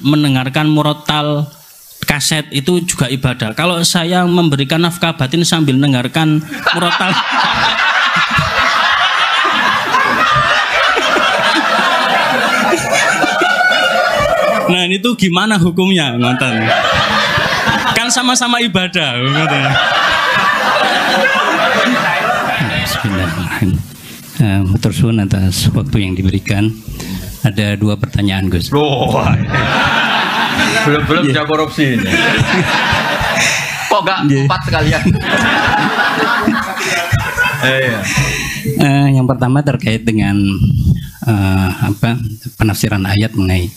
mendengarkan murotal kaset itu juga ibadah. Kalau saya memberikan nafkah batin sambil mendengarkan murotal nah itu gimana hukumnya, nonton? Kan sama-sama ibadah, nonton. Bismillahirrahmanirrahim. Matur suwun atas waktu yang diberikan. Ada 2 pertanyaan, Gus. Belum sudah korupsi ini. Kok enggak 4 sekalian? Yang pertama terkait dengan penafsiran ayat mengenai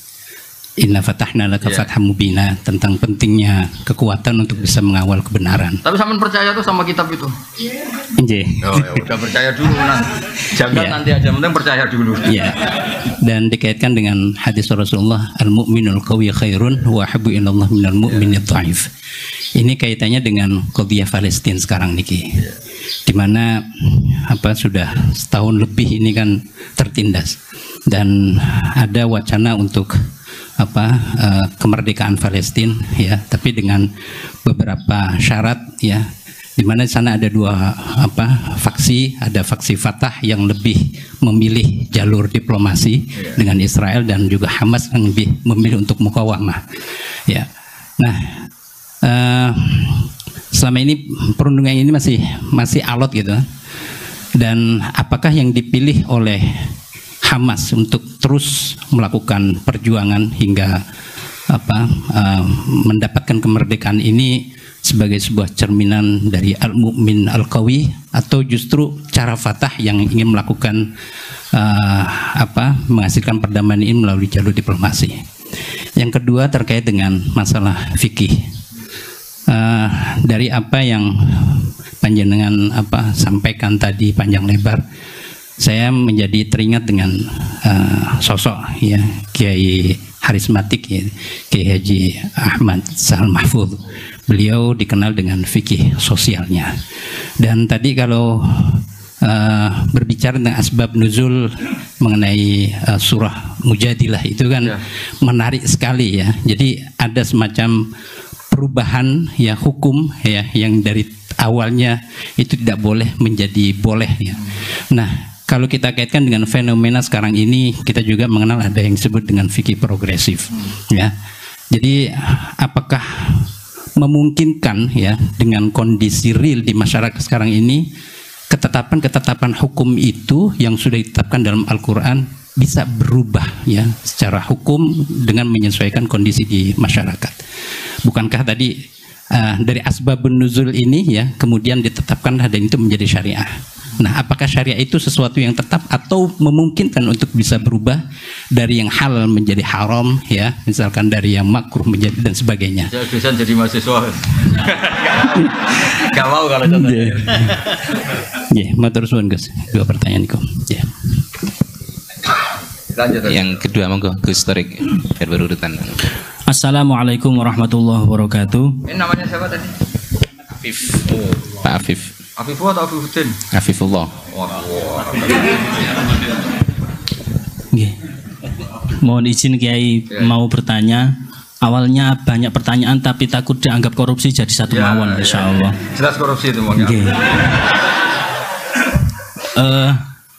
Inna fatahna laka fatham mubina, tentang pentingnya kekuatan untuk bisa mengawal kebenaran. Tapi sampean percaya tuh sama kitab itu? Inje. Oh ya udah percaya dulu jangan nanti aja, penting percaya dulu. Iya. Dan dikaitkan dengan hadis Rasulullah, al-mu'minul qawi khairun wa habbu ilallah minal mu'minid dhaif. Ini kaitannya dengan qadhiyah Palestina sekarang niki. Dimana sudah setahun lebih ini kan tertindas dan ada wacana untuk kemerdekaan Palestina ya, tapi dengan beberapa syarat ya, di mana di sana ada 2 faksi, ada faksi Fatah yang lebih memilih jalur diplomasi dengan Israel dan juga Hamas yang lebih memilih untuk mukawamah ya. Nah, selama ini perundungan ini masih alot gitu, dan apakah yang dipilih oleh Hamas untuk terus melakukan perjuangan hingga mendapatkan kemerdekaan ini sebagai sebuah cerminan dari al-mu'min al-qawi, atau justru cara Fatah yang ingin melakukan menghasilkan perdamaian ini melalui jalur diplomasi. Yang kedua terkait dengan masalah fikih. Dari apa yang panjenengan sampaikan tadi panjang lebar, saya menjadi teringat dengan sosok ya Kiai Harismatik ya, Kiai Haji Ahmad Sahal Mahfud. Beliau dikenal dengan fikih sosialnya. Dan tadi kalau berbicara tentang asbab nuzul mengenai surah Mujadilah itu kan menarik sekali ya. Jadi ada semacam perubahan ya hukum ya, yang dari awalnya itu tidak boleh menjadi boleh ya. Nah, kalau kita kaitkan dengan fenomena sekarang ini, kita juga mengenal ada yang disebut dengan fikih progresif ya. Jadi apakah memungkinkan ya dengan kondisi real di masyarakat sekarang ini, ketetapan hukum itu yang sudah ditetapkan dalam Al-Quran bisa berubah ya secara hukum dengan menyesuaikan kondisi di masyarakat? Bukankah tadi dari asbabun nuzul ini ya kemudian ditetapkan dan itu menjadi syariah? Nah, apakah syariah itu sesuatu yang tetap atau memungkinkan untuk bisa berubah dari yang halal menjadi haram ya, misalkan dari yang makruh menjadi dan sebagainya? Bisa jadi mahasiswa. Gak mau kalau contohnya. Ya, matur suwun Gus. 2 pertanyaan kok. Ya. Yang kedua monggo Gus Torik biar berurutan. Assalamualaikum warahmatullahi wabarakatuh. Ini namanya siapa tadi? Afif. Pak Afif. Afifullah atau Afifuddin? Afifullah. Mohon izin Kiai mau bertanya. Awalnya banyak pertanyaan tapi takut dianggap korupsi jadi satu mawon insya Allah. Jelas korupsi itu mau.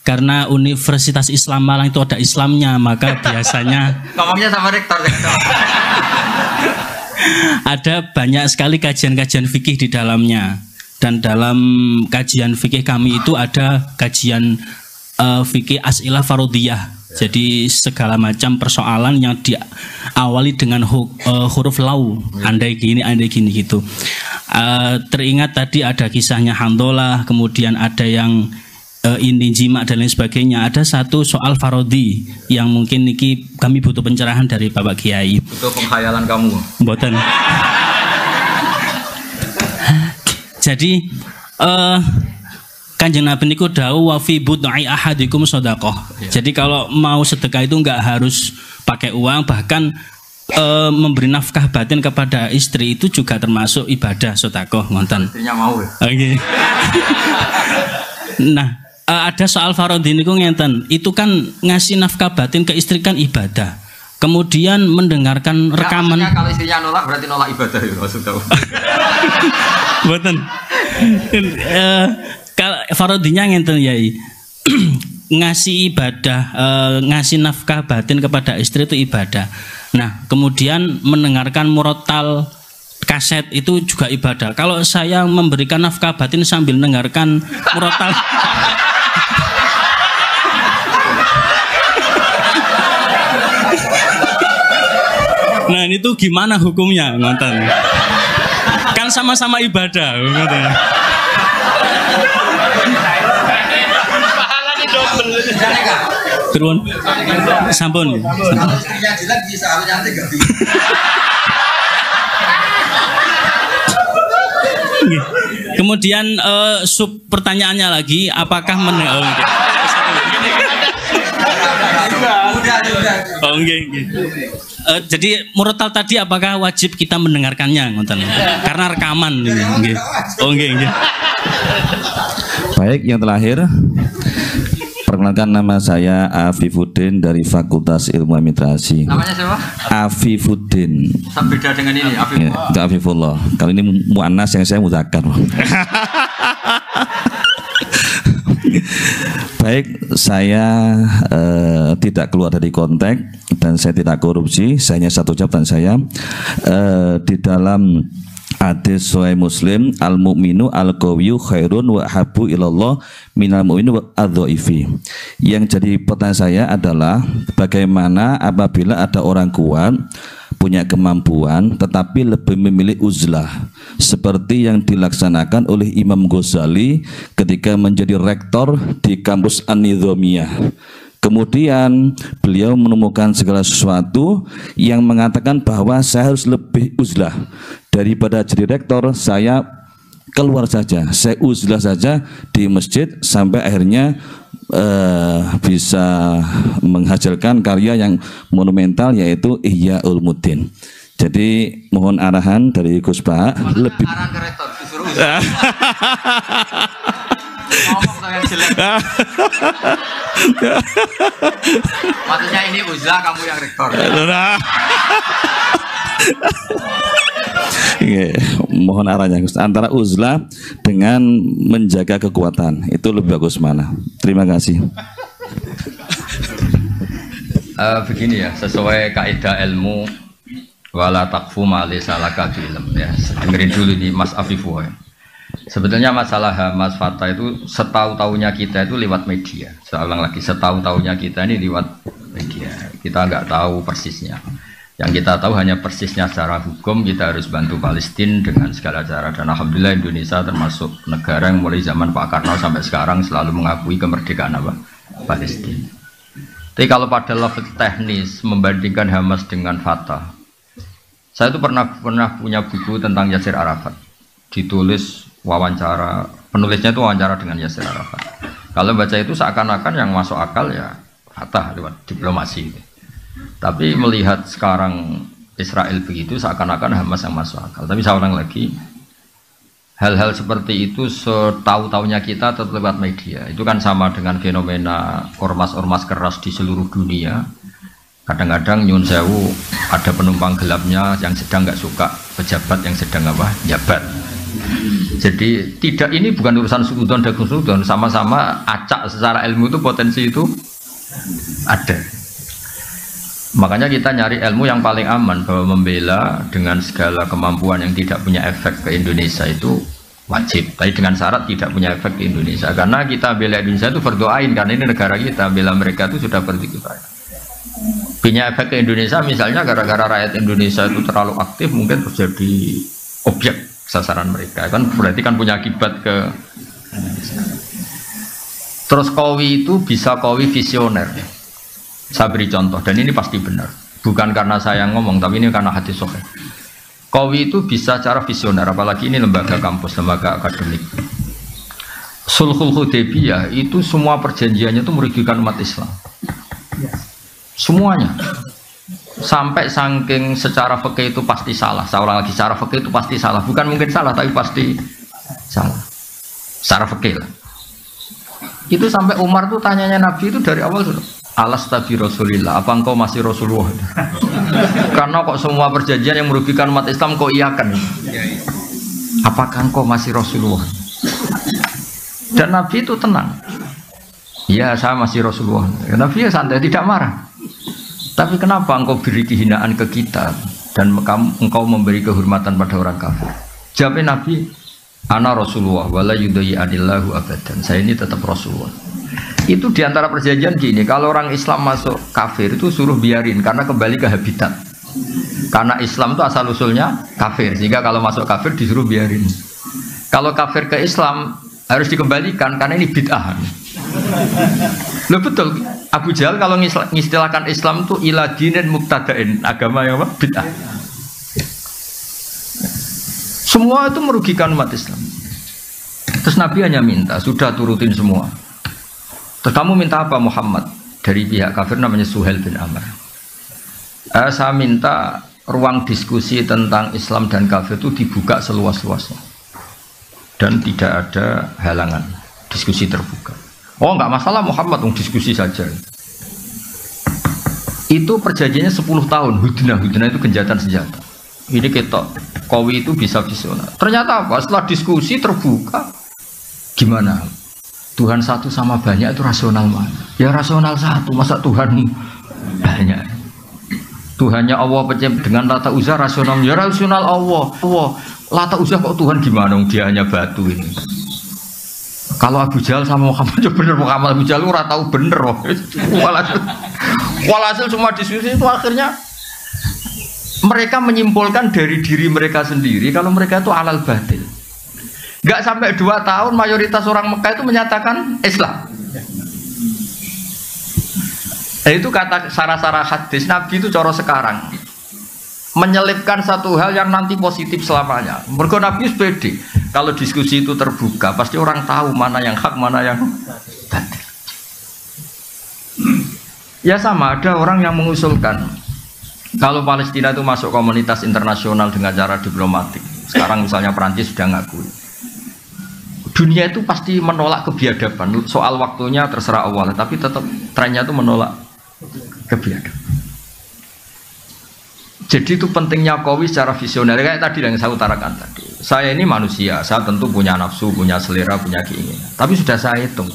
Karena Universitas Islam Malang itu ada Islamnya, maka biasanya ngomongnya sama rektor. Ada banyak sekali kajian-kajian fikih di dalamnya. Dan dalam kajian fikih kami itu ada kajian fikih as'ilah farodiyah. Jadi segala macam persoalan yang diawali dengan huruf lau, andai gini gitu. Teringat tadi ada kisahnya Handolah, kemudian ada yang ini jima dan lain sebagainya. Ada satu soal farodi yang mungkin niki kami butuh pencerahan dari Bapak Kiai. Itu pengkhayalan kamu. Mboten. Jadi Kanjeng Nabi niku dawuh wa fi bud'i ahadikum shadaqah. Jadi kalau mau sedekah itu enggak harus pakai uang, bahkan memberi nafkah batin kepada istri itu juga termasuk ibadah sedekah ngoten. Istrinya mau ya. Oke. Nah, ada soal farodhi niku ngenten. Itu kan ngasih nafkah batin ke istri kan ibadah. kemudian mendengarkan rekaman. Ya, kalau istrinya nolak berarti nolak ibadah ya maksud tahu. Mboten. Kalau farodinya ngenten yai. Ngasih ibadah, ngasih nafkah batin kepada istri itu ibadah. Nah, kemudian mendengarkan murotal kaset itu juga ibadah. Kalau saya memberikan nafkah batin sambil mendengarkan murotal nah itu gimana hukumnya ngonten? Kan sama-sama ibadah ngonten. Turun sampun. Kemudian sub pertanyaannya lagi, apakah jadi murotal tadi apakah wajib kita mendengarkannya ngonten? Karena rekaman nggih. Oh nggih. Baik, yang terakhir perkenalkan, nama saya Afifuddin dari Fakultas Ilmu Administrasi. Namanya siapa? Afifuddin. Beda dengan ini, Ya, itu Afifullah. Kalau ini muannas yang saya muzakkar. Baik, saya tidak keluar dari konteks dan saya tidak korupsi. Saya hanya satu ucapan saya di dalam hadis Sahih Muslim, al mukminu al qawiyyu khairun wa habbu ilallah minal mu'min wa adh-dhaifi. Yang jadi pertanyaan saya adalah bagaimana apabila ada orang kuat punya kemampuan tetapi lebih memilih uzlah seperti yang dilaksanakan oleh Imam Ghazali ketika menjadi rektor di kampus An-Nizamiyah. Kemudian beliau menemukan segala sesuatu yang mengatakan bahwa saya harus lebih uzlah daripada jadi rektor. Saya keluar saja, saya uzlah saja di masjid sampai akhirnya bisa menghasilkan karya yang monumental yaitu Ihya Ulumuddin. Jadi mohon arahan dari Gus Pak. Lebih arahan ke rektor disuruh ngomong yang jelek. Maksudnya ini uzlah, kamu yang rektor. Mohon arahnya Gus. Antara uzlah dengan menjaga kekuatan itu lebih bagus mana? Terima kasih. Begini ya, sesuai kaidah ilmu wala taqfu ma laysa laka ilm ya. Dengerin dulu nih Mas Afifu ya. Sebetulnya masalah Hamas Fatah itu setahu-tahunya kita itu lewat media. Saya ulang lagi, setahu-tahunya kita ini lewat media. Kita nggak tahu persisnya. Yang kita tahu hanya persisnya secara hukum kita harus bantu Palestina dengan segala cara. Dan alhamdulillah Indonesia termasuk negara yang mulai zaman Pak Karno sampai sekarang selalu mengakui kemerdekaan apa? Palestina. Tapi kalau pada level teknis membandingkan Hamas dengan Fatah, saya itu pernah punya buku tentang Yasir Arafat. Ditulis wawancara, penulisnya itu wawancara dengan Yasir Arafat. Kalau baca itu seakan-akan yang masuk akal ya Fatah lewat diplomasi. Tapi melihat sekarang Israel begitu seakan-akan Hamas yang masuk akal. Tapi saya ulang lagi, hal-hal seperti itu setahu-tahunya kita tetap lewat media. Itu kan sama dengan fenomena ormas-ormas keras di seluruh dunia. Kadang-kadang nyun sewu ada penumpang gelapnya yang sedang nggak suka pejabat yang sedang apa jabat. Jadi tidak, ini bukan urusan sudon dan sudon, sama-sama acak secara ilmu itu potensi itu ada. Makanya kita nyari ilmu yang paling aman, bahwa membela dengan segala kemampuan yang tidak punya efek ke Indonesia itu wajib, tapi dengan syarat tidak punya efek ke Indonesia. Karena kita bela Indonesia itu berdoain, karena ini negara kita, bela mereka itu sudah berarti punya efek ke Indonesia. Misalnya gara-gara rakyat Indonesia itu terlalu aktif, mungkin terjadi objek sasaran mereka, kan berarti kan punya akibat ke Indonesia. Terus Qawi itu bisa Qawi visioner. Saya beri contoh, dan ini pasti benar, bukan karena saya ngomong, tapi ini karena hadis sahih. Qawi itu bisa cara visioner, apalagi ini lembaga kampus, lembaga akademik. Sulhul Hudaybiyah itu semua perjanjiannya itu merugikan umat Islam, semuanya. Sampai saking secara fikih itu pasti salah. Saya ulang lagi, secara fikih itu pasti salah, bukan mungkin salah, tapi pasti salah secara fikih lah. Itu sampai Umar tuh tanyanya Nabi itu dari awal sudah, Alasta bi Rasulillah, apa engkau masih Rasulullah? Karena kok semua perjanjian yang merugikan umat Islam kok iakan. Apakah engkau masih Rasulullah? Dan Nabi itu tenang. Ya, saya masih Rasulullah. Nabi ya santai, tidak marah. Tapi kenapa engkau beri kehinaan ke kita dan engkau memberi kehormatan pada orang kafir? Jawabnya Nabi, ana Rasulullah wala yudai adillahu abadan. Saya ini tetap Rasulullah. Itu diantara perjanjian gini, kalau orang Islam masuk kafir itu suruh biarin karena kembali ke habitat. Karena Islam itu asal usulnya kafir, sehingga kalau masuk kafir disuruh biarin. Kalau kafir ke Islam harus dikembalikan karena ini bid'ah. Loh betul, Abu Jahal kalau ngistilahkan Islam itu ila dinin muktadain, agama yang apa? Bid'ah. Semua itu merugikan umat Islam. Terus Nabi hanya minta, sudah turutin semua. Terus kamu minta apa Muhammad? Dari pihak kafir namanya Suhail bin Amr. Saya minta ruang diskusi tentang Islam dan kafir itu dibuka seluas-luasnya. Dan tidak ada halangan, diskusi terbuka. Oh enggak masalah Muhammad, diskusi saja. Itu perjanjiannya 10 tahun, hudnah itu genjatan senjata. Ini ketok, Qawi itu bisa visioner. Ternyata apa? Setelah diskusi terbuka, gimana? Tuhan satu sama banyak itu rasional mana? Ya rasional satu, masa Tuhan banyak? Tuhannya Allah dengan Lata Uzza rasional, ya rasional Allah. Lata Uzza kok Tuhan gimana? Dia hanya batu ini. Kalau Abu Jahal sama Muhammad ya bener, Muhammad Abu Jahal ora tahu bener. Walhasil semua diskusi itu akhirnya mereka menyimpulkan dari diri mereka sendiri kalau mereka itu alal batil. Gak sampai 2 tahun mayoritas orang Mekah itu menyatakan Islam. Itu kata sarah-sarah hadis Nabi itu coro sekarang menyelipkan satu hal yang nanti positif selamanya. Mergo Nabi pede kalau diskusi itu terbuka pasti orang tahu mana yang hak mana yang batil. Ya sama, ada orang yang mengusulkan kalau Palestina itu masuk komunitas internasional dengan cara diplomatik. Sekarang misalnya Perancis sudah ngakui. Dunia itu pasti menolak kebiadaban. Soal waktunya terserah Allah, tapi tetap trennya itu menolak kebiadaban. Jadi itu pentingnya Qawi secara visioner. Kayak tadi yang saya utarakan tadi. Saya ini manusia, saya tentu punya nafsu, punya selera, punya keinginan. Tapi sudah saya hitung.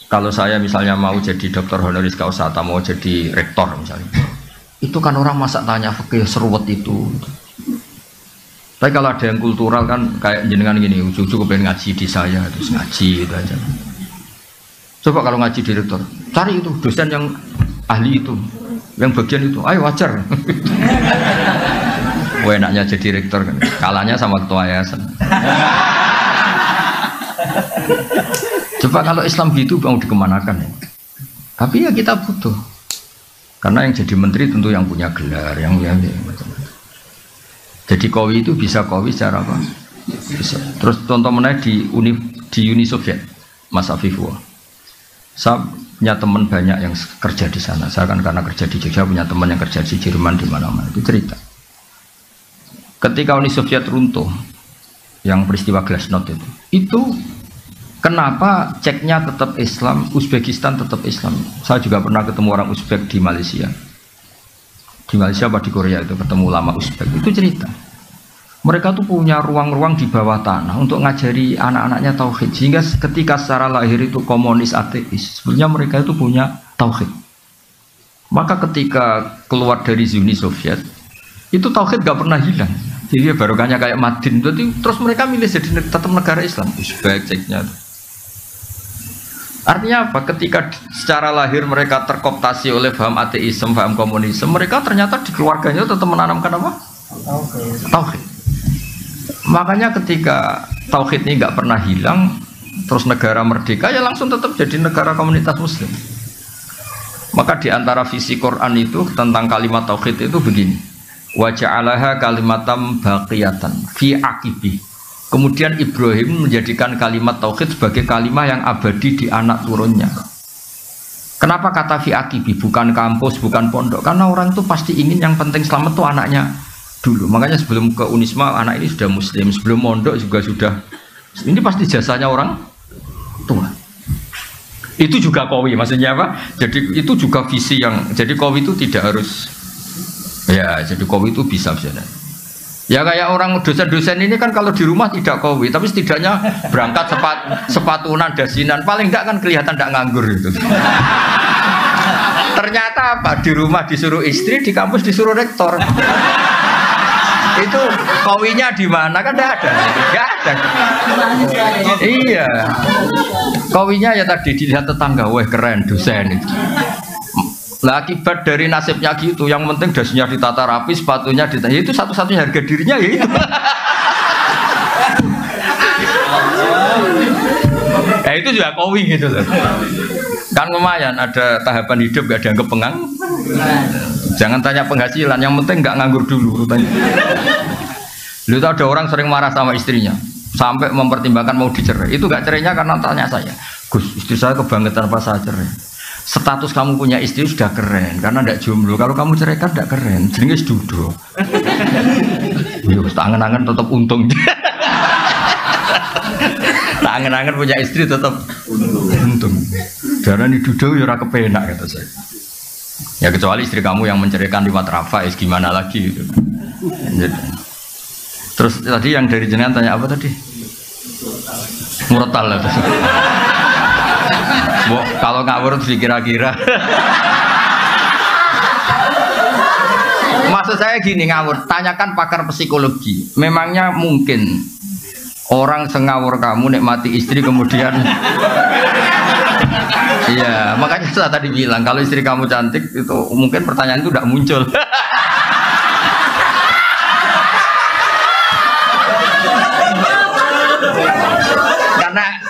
Kalau saya misalnya mau jadi dokter honoris causa atau mau jadi rektor misalnya, itu kan orang masa tanya fikih seruwet itu. Tapi kalau ada yang kultural kan kayak jenengan gini, cucu pengen ngaji di saya, terus ngaji itu aja. Coba kalau ngaji direktur, cari itu dosen yang ahli itu, yang bagian itu, ayo wajar. Wah enaknya jadi rektor kan, kalahnya sama ketua yayasan. Coba kalau Islam gitu mau dikemanakan ya? Tapi ya kita butuh, karena yang jadi menteri tentu yang punya gelar, yang macam-macam. Jadi Qawi itu bisa Qawi secara apa? Bisa. Terus contoh menaik di Uni Soviet, Mas Afifullah. Saya punya teman banyak yang kerja di sana. Saya kan karena kerja di Jogja punya teman yang kerja di Jerman di mana-mana. Itu cerita. Ketika Uni Soviet runtuh, yang peristiwa Glasnost itu kenapa ceknya tetap Islam, Uzbekistan tetap Islam. Saya juga pernah ketemu orang Uzbek di Malaysia. Di Malaysia apa di Korea itu ketemu ulama Uzbek, itu cerita mereka tuh punya ruang-ruang di bawah tanah untuk ngajari anak-anaknya tauhid, sehingga ketika secara lahir itu komunis ateis, sebenarnya mereka itu punya tauhid. Maka ketika keluar dari Uni Soviet itu tauhid gak pernah hilang, jadi barokahnya kayak Madin. Jadi terus mereka milih jadi tetap negara Islam, Uzbek ceknya. Artinya apa? Ketika secara lahir mereka terkooptasi oleh paham ateisme, paham komunisme, mereka ternyata di keluarganya tetap menanamkan apa? Tauhid. Makanya ketika tauhid ini nggak pernah hilang, terus negara merdeka ya langsung tetap jadi negara komunitas Muslim. Maka di antara visi Quran itu tentang kalimat tauhid itu begini: wa ja'alaha kalimatam baqiyatan fi aqibih. Kemudian Ibrahim menjadikan kalimat tauhid sebagai kalimat yang abadi di anak turunnya. Kenapa kata fi aqibi, bukan kampus, bukan pondok? Karena orang itu pasti ingin yang penting selamat tuh anaknya dulu. Makanya sebelum ke Unisma anak ini sudah muslim, sebelum mondok juga sudah. Ini pasti jasanya orang tua. Itu juga qawi, maksudnya apa? Jadi itu juga visi yang, jadi qawi itu tidak harus, ya jadi qawi itu bisa. Ya kayak orang dosen-dosen ini kan kalau di rumah tidak qawi, tapi setidaknya berangkat sepatunan, dasinan, paling enggak kan kelihatan enggak nganggur gitu. Ternyata apa? Di rumah disuruh istri, di kampus disuruh rektor. Itu qawinya di mana kan enggak ada. Enggak ada. Iya. Qawinya ya tadi dilihat tetangga, wah keren dosen itu. Lah akibat dari nasibnya gitu, yang penting dasinya ditata rapi, sepatunya ditata, itu satu-satunya harga dirinya ya itu. Ya itu juga qawi gitu loh. Kan lumayan ada tahapan hidup gak dianggap pengang. Jangan tanya penghasilan, yang penting nggak nganggur dulu. Lalu ada orang sering marah sama istrinya sampai mempertimbangkan mau dicerai. Itu gak cerainya karena tanya saya, Gus, istri saya kebangetan pas saya cerai. Status kamu punya istri sudah keren karena tidak jomblo. Kalau kamu ceraikan tidak keren, jenenge duduk. Yo, tangan-tangan tetap untung. Tangan-tangan punya istri tetap untung. Karena ini duduk ya ora kepenak kata saya. Ya kecuali istri kamu yang menceraikan lewat Rafa, gimana lagi gitu. Terus tadi yang dari jenengan tanya apa tadi? Murotal lah. Kalau ngawur kira-kira. Maksud saya gini, ngawur, tanyakan pakar psikologi. Memangnya mungkin orang sengawur kamu nikmati istri kemudian iya, makanya saya tadi bilang kalau istri kamu cantik itu mungkin pertanyaan itu tidak muncul.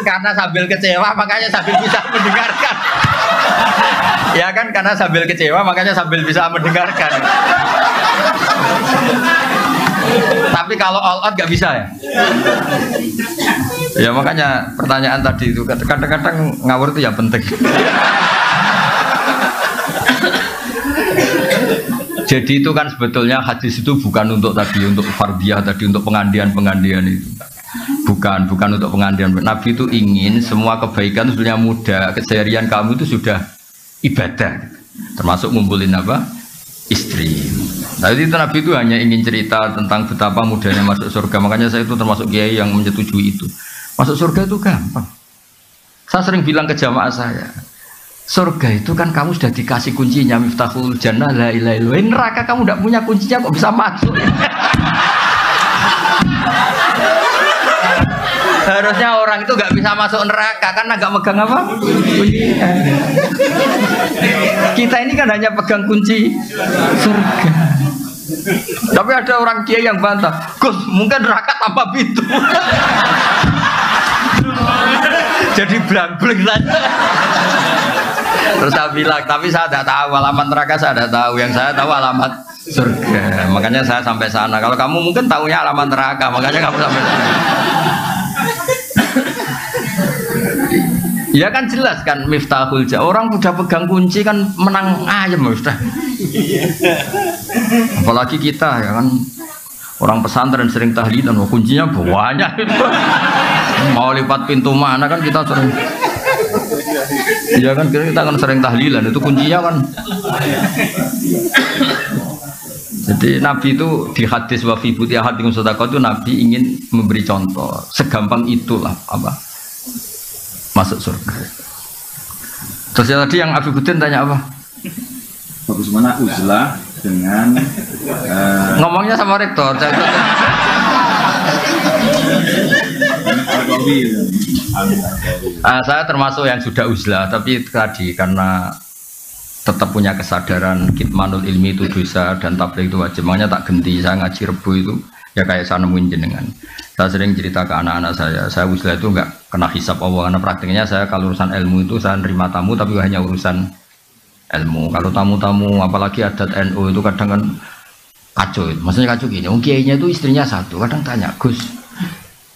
Karena sambil kecewa makanya sambil bisa mendengarkan. Ya kan, karena sambil kecewa makanya sambil bisa mendengarkan. Tapi kalau all out gak bisa ya. Ya makanya pertanyaan tadi itu kadang-kadang ngawur itu ya penting. Jadi itu kan sebetulnya hadis itu bukan untuk tadi, untuk fardiyah tadi, untuk pengandian itu. Bukan untuk pengandian. Nabi itu ingin semua kebaikan sebenarnya mudah. Keseharian kamu itu sudah ibadah, termasuk ngumpulin apa? Istri. Nah itu Nabi itu hanya ingin cerita tentang betapa mudahnya masuk surga. Makanya saya itu termasuk kiai yang menyetujui itu. Masuk surga itu gampang. Saya sering bilang ke jamaah saya, surga itu kan kamu sudah dikasih kuncinya, miftahul jannah la ilaha illallah. Neraka kamu tidak punya kuncinya kok bisa masuk? Harusnya orang itu nggak bisa masuk neraka karena nggak megang apa? Kunci. Kita ini kan hanya pegang kunci surga. Tapi ada orang kiai yang bantah, Gus, mungkin neraka tanpa pintu. Jadi blank-blank saja. Terus saya bilang, tapi saya tidak tahu alamat neraka, saya tidak tahu. Yang saya tahu alamat surga. Makanya saya sampai sana. Kalau kamu mungkin tahunya alamat neraka, makanya kamu sampai sana. Ya kan jelas kan miftahul jannah. Orang udah pegang kunci kan menang ayam sudah. Apalagi kita ya kan orang pesantren sering tahlilan, kuncinya banyak. Mau lipat pintu mana kan kita sering. Ya kan kita kan sering tahlilan, itu kuncinya kan. Jadi Nabi itu di hadis wa fi buti ahadikum shadaqah itu Nabi ingin memberi contoh. Segampang itulah apa? Masuk surga. Terus ya tadi yang Abi Budin tanya apa? Bagaimana uzlah dengan ngomongnya sama rektor. Saya termasuk yang sudah uzlah, tapi tadi karena tetap punya kesadaran kitmanul ilmi itu dosa dan tabligh itu wajib. Makanya tak genti, saya ngaji Rebo itu ya kayak saya nemuin jenengan. Saya sering cerita ke anak-anak saya uzlah itu enggak kena hisab Allah, karena praktiknya saya kalau urusan ilmu itu saya nerima tamu tapi hanya urusan ilmu. Kalau tamu-tamu apalagi adat NU itu kadang kan kacau itu. Maksudnya kacau gini, kiainya itu istrinya satu, kadang tanya, Gus,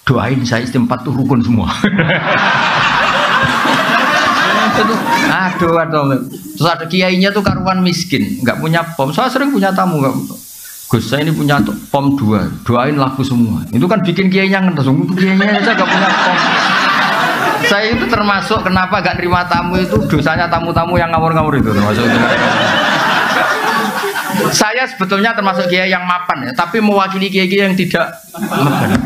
doain saya istri 4 tuh rukun semua. Aduh. Terus ada kiainya tuh karuan miskin, nggak punya pom. Saya sering punya tamu, nggak, Gus saya ini punya pom 2, doain laku semua. Itu kan bikin kiainya ngenes, kiainya aja nggak punya pom. Saya itu termasuk kenapa gak terima tamu itu dosanya tamu-tamu yang ngawur-ngawur itu termasuk itu. Saya sebetulnya termasuk kiai yang mapan ya, tapi mewakili kiai-kiai yang tidak mapan.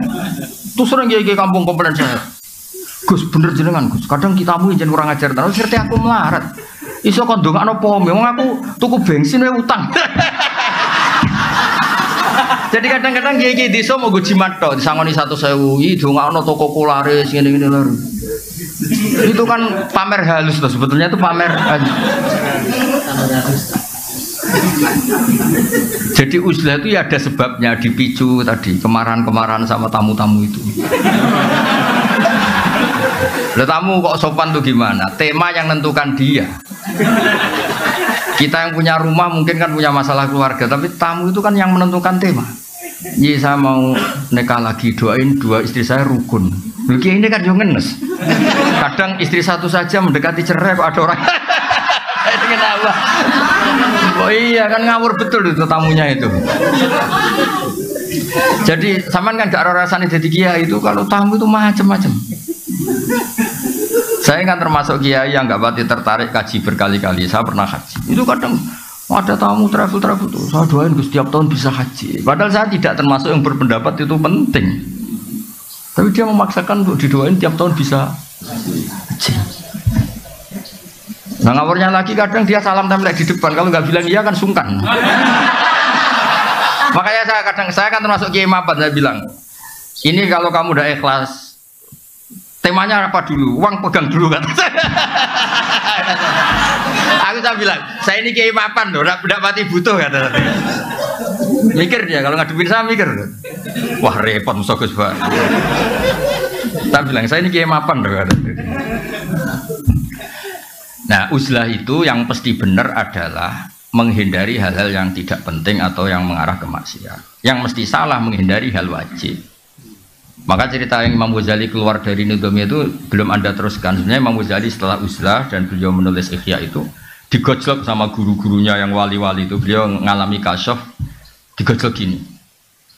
Tuh sering kiai-kiai kampung komplain saya. Gus bener jenengan Gus, kadang kitamu jangan kurang ajar terus ngerti aku melarat. Iso kon ndongakno pome, wong aku tuku bensin wae utang. Jadi kadang-kadang kiai-kiai desa mau gue jimat tok disangoni 1.000, iki ndongakno toko kularis ngene-ngene lho. Itu kan pamer halus loh, sebetulnya itu pamer jadi uzlah itu ya ada sebabnya, dipicu tadi kemarahan-kemarahan sama tamu-tamu itu. Lah tamu kok sopan tuh gimana? Tema yang nentukan dia. Kita yang punya rumah mungkin kan punya masalah keluarga, tapi tamu itu kan yang menentukan tema. Iya saya mau nikah lagi, doain 2 istri saya rukun. Begini ini kan juga ngenes. Kadang istri 1 saja mendekati cerai kok ada orang. Dengan Allah. Oh iya kan ngawur betul itu tamunya itu. Jadi sampean kan gak ada rasanya jadi kiai itu kalau tamu itu macam-macam. Saya kan termasuk kiai yang nggak pati tertarik kaji berkali-kali. Saya pernah haji. Itu kadang ada tamu travel tuh. Saya doain Gus setiap tahun bisa haji. Padahal saya tidak termasuk yang berpendapat itu penting. Tapi dia memaksakan untuk didoain tiap tahun bisa haji. Nah ngawurnya lagi kadang dia salam tempel di depan. Kalau nggak bilang iya kan sungkan. Makanya saya kan termasuk kiai mapan. Saya bilang ini kalau kamu udah ikhlas. Temanya apa dulu? Uang pegang dulu kan. Aku bilang, saya ini kiai mapan loh, udah pati butuh kata. Mikir dia, kalau ngadepin saya mikir. Wah repot musuh Gus Pak. Saya bilang, saya ini kiai mapan loh kata. Nah uzlah itu yang pasti benar adalah menghindari hal-hal yang tidak penting atau yang mengarah ke maksiat. Yang mesti salah menghindari hal wajib. Maka cerita yang Imam Ghazali keluar dari Nidhamiyah itu belum Anda teruskan. Sebenarnya Imam Ghazali setelah uzlah dan beliau menulis Ihya itu digojlok sama guru-gurunya yang wali-wali itu. Beliau mengalami kasyaf, digojlok gini.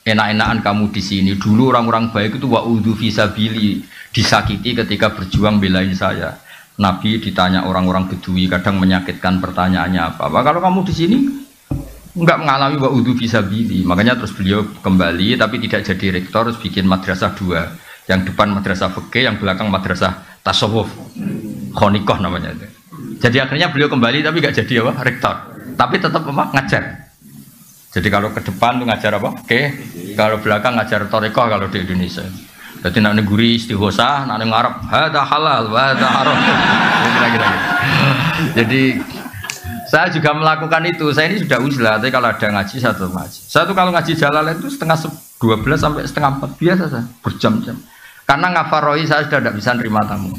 Enak-enakan kamu di sini. Dulu orang-orang baik itu wa'udhu fisabili, disakiti ketika berjuang belain saya. Nabi ditanya orang-orang Bedui, kadang menyakitkan pertanyaannya apa. Kalau kamu di sini enggak mengalami wa'udhu fisabili, makanya terus beliau kembali tapi tidak jadi rektor, terus bikin madrasah 2, yang depan madrasah fikih, yang belakang madrasah tasawuf, khonikoh namanya itu. Jadi akhirnya beliau kembali tapi enggak jadi apa rektor, tapi tetap apa ngajar. Jadi kalau ke depan tuh ngajar apa oke, kalau belakang ngajar thariqah kalau di Indonesia. Jadi nak neguri istighosah, nak ngarep hada halal, hada haram. Kira-kira. Jadi saya juga melakukan itu. Saya ini sudah uzlah, tapi kalau ada ngaji saya tetap ngaji. Saya tuh kalau ngaji Jalalain itu setengah 12 sampai setengah 4 biasa saya berjam-jam. Karena ngafaroi saya sudah tidak bisa nerima tamu.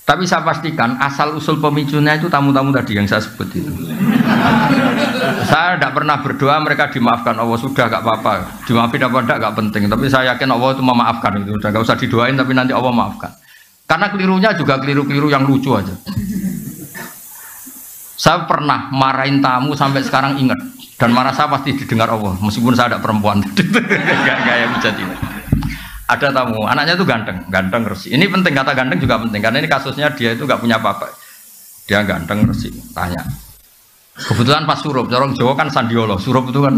Tapi saya pastikan asal usul pemicunya itu tamu-tamu tadi yang saya sebut itu. Saya tidak pernah berdoa mereka dimaafkan Allah, sudah gak apa-apa. Dimaafin apa enggak gak penting. Tapi saya yakin Allah itu memaafkan itu. Sudah gak usah didoain tapi nanti Allah maafkan. Karena kelirunya juga keliru-keliru yang lucu aja. Saya pernah marahin tamu sampai sekarang ingat, dan marah saya pasti didengar Allah meskipun saya ada perempuan. Gak yang jadi. Ada tamu, anaknya itu ganteng resi. Ini penting, kata ganteng juga penting karena ini kasusnya dia itu gak punya apa-apa. Dia ganteng resi. Tanya. Kebetulan pas surup, orang Jawa kan sandiolo. Surup itu kan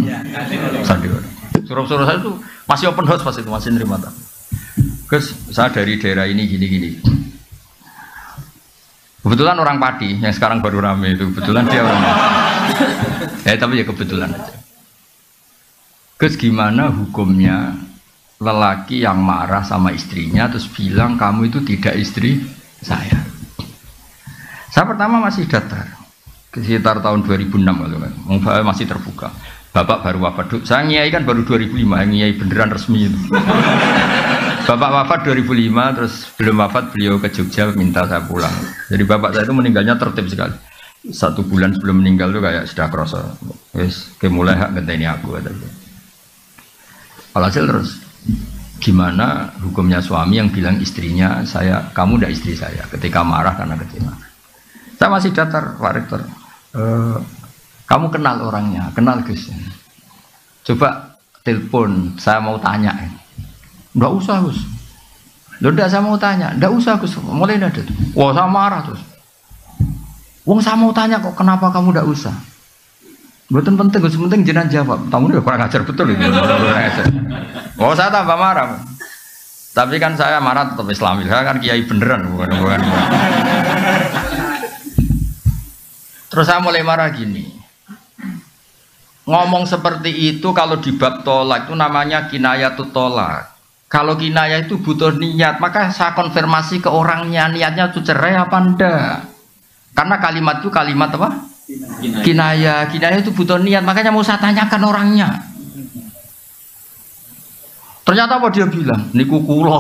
sandiolo. Surup-surup saya itu masih open house pas itu, masih nerima tamu. Gus, saya dari daerah ini gini-gini. Kebetulan orang Padi yang sekarang baru rame itu, kebetulan dia orang tapi ya kebetulan aja. Gus, gimana hukumnya lelaki yang marah sama istrinya terus bilang kamu itu tidak istri saya? Saya pertama masih datar, sekitar tahun 2006 kalau kan, masih terbuka. Bapak baru wafat, saya ngiai kan baru 2005, yang ngiai beneran resmi itu. Bapak wafat 2005, terus belum wafat beliau ke Jogja minta saya pulang. Jadi bapak saya itu meninggalnya tertib sekali. 1 bulan sebelum meninggal itu kayak sudah kerasa. Wes, mulai hak ngenteni aku. Alhasil terus, gimana hukumnya suami yang bilang istrinya kamu tidak istri saya ketika marah karena kecewa. Saya masih datar, Pak Rektor. Kamu kenal orangnya, kenal Gus. Coba telepon, saya mau tanya. Enggak usah Gus. Loh ndak saya mau tanya, ndak usah Gus, mulai ndak. Wah saya marah terus. Wong saya mau tanya kok kenapa kamu ndak usah? Betul penting, Gus penting jenengan jawab. Tamu udah kurang ajar betul itu. Oh saya tambah marah. Tapi kan saya marah tetap Islami, saya kan kiai beneran bukan. Terus saya mulai marah gini. Ngomong seperti itu kalau di bab tolak itu namanya kinayatut tolak. Kalau kinayah itu butuh niat, maka saya konfirmasi ke orangnya niatnya itu cerai apa enggak. Karena kalimat itu kalimat apa? Kinayah. Kinayah itu butuh niat, makanya mau saya tanyakan orangnya. Ternyata apa dia bilang? Niku kulo.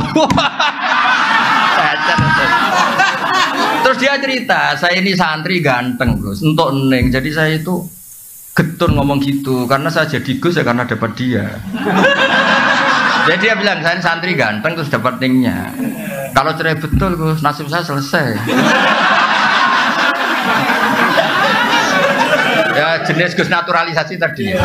Terus dia cerita, saya ini santri ganteng Gus, untuk neng. Jadi saya itu getun ngomong gitu, karena saya jadi Gus ya karena dapat dia. Jadi dia bilang saya santri ganteng terus dapat nengnya. Kalau cerai betul Gus, nasib saya selesai. Ya jenis Gus naturalisasi tadi.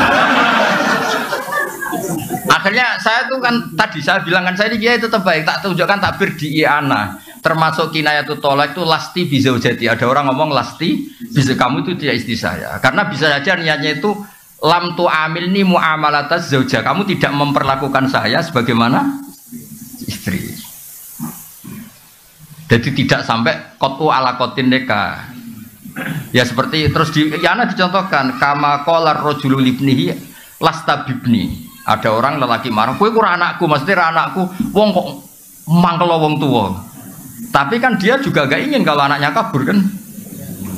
Akhirnya saya tuh kan tadi saya bilang kan saya ini kiai tetap baik, tak tunjukkan takbir di I'ana. Termasuk kinayatut tolak itu lasti bizaujati. Ada orang ngomong lasti bisa kamu itu tidak istri saya. Karena bisa saja niatnya itu lam tu amilni muamalataz zauja. Kamu tidak memperlakukan saya sebagaimana istri. Jadi tidak sampai kotu ala kotin neka. Ya seperti terus di I'ana dicontohkan kama qalar rajulu libnihi lasta bibni. Ada orang lelaki marah, kowe kurang anakku, maksudnya anakku, wong kok mangkel wong tua. Tapi kan dia juga gak ingin kalau anaknya kabur kan.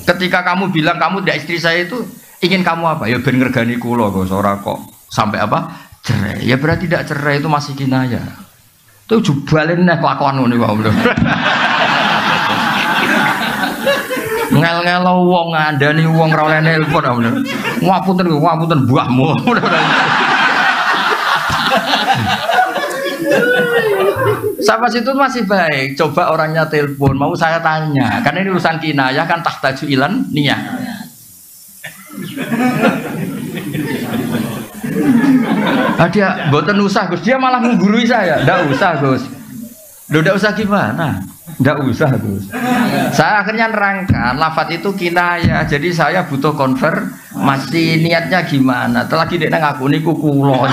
Ketika kamu bilang kamu tidak istri saya itu ingin kamu apa? Ya ben ngergani kula kok ora kok sampai apa? Cerai. Ya berarti tidak cerai itu masih kinayah. Itu jubalin nek kelakuan ngene wae. Ngel-ngelo wong ngandani wong ora oleh nelpon bener. Ngapunten buahmu. Sampai situ masih baik. Coba orangnya telepon, mau saya tanya. Karena ini urusan kinayah kan tahtaju ilan niyah. Dia boten usah Gus, dia malah menggurui saya. Ndak usah Gus. Loh ndak usah gimana? Ndak usah Gus. Saya akhirnya nerangkan lafadz itu kinayah. Jadi saya butuh konfirmasi niatnya gimana. Lagi nek ngaku niku kula.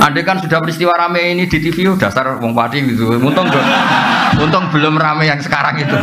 Andai kan sudah peristiwa rame ini di TV, dasar wong pati gitu. Untung belum rame yang sekarang itu.